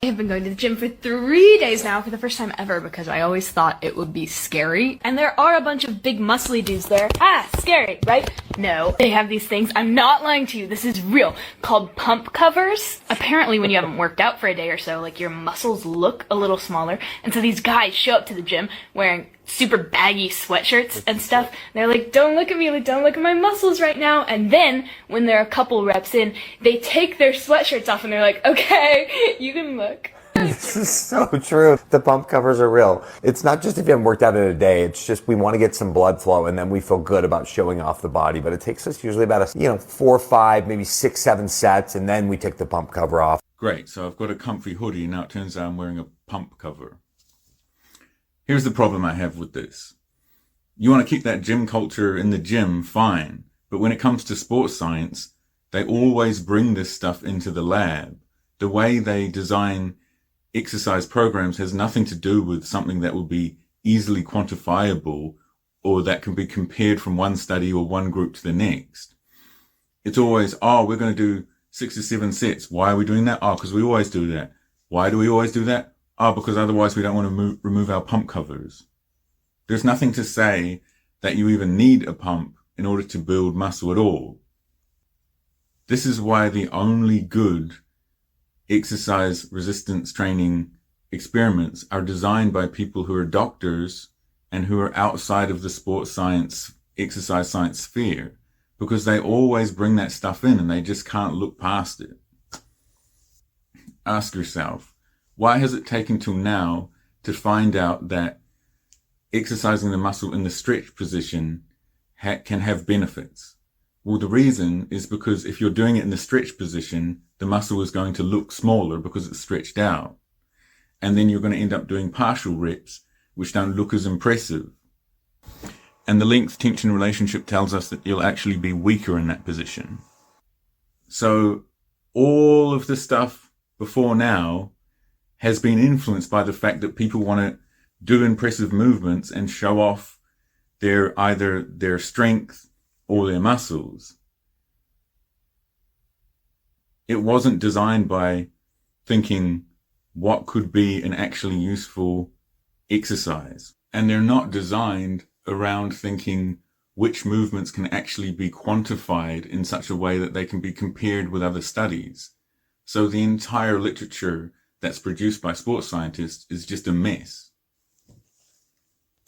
I have been going to the gym for 3 days now for the first time ever because I always thought it would be scary. And there are a bunch of big muscly dudes there. Ah, scary, right? No. They have these things, I'm not lying to you, this is real, called pump covers. Apparently when you haven't worked out for a day or so, like your muscles look a little smaller. And so these guys show up to the gym wearing super baggy sweatshirts and stuff. They're like, don't look at me, like, don't look at my muscles right now. And then when they're a couple reps in, they take their sweatshirts off and they're like, okay, you can look. This is so true. The pump covers are real. It's not just if you haven't worked out in a day. It's just we want to get some blood flow and then we feel good about showing off the body. But it takes us usually about 4 or 5, maybe 6, 7 sets, and then we take the pump cover off. Great. So I've got a comfy hoodie. Now it turns out I'm wearing a pump cover. Here's the problem I have with this. You want to keep that gym culture in the gym, fine. But when it comes to sports science, they always bring this stuff into the lab. The way they design exercise programs has nothing to do with something that will be easily quantifiable or that can be compared from one study or one group to the next. It's always, oh, we're going to do 6 to 7 sets. Why are we doing that? Oh, because we always do that. Why do we always do that? Oh, because otherwise we don't want to remove our pump covers. There's nothing to say that you even need a pump in order to build muscle at all. This is why the only good exercise resistance training experiments are designed by people who are doctors and who are outside of the sports science, exercise science sphere, because they always bring that stuff in and they just can't look past it. Ask yourself, why has it taken till now to find out that exercising the muscle in the stretch position can have benefits? Well, the reason is because if you're doing it in the stretch position, the muscle is going to look smaller because it's stretched out. And then you're going to end up doing partial reps, which don't look as impressive. And the length tension relationship tells us that you'll actually be weaker in that position. So all of the stuff before now has been influenced by the fact that people want to do impressive movements and show off either their strength or their muscles. It wasn't designed by thinking what could be an actually useful exercise. And they're not designed around thinking which movements can actually be quantified in such a way that they can be compared with other studies. So the entire literature that's produced by sports scientists is just a mess.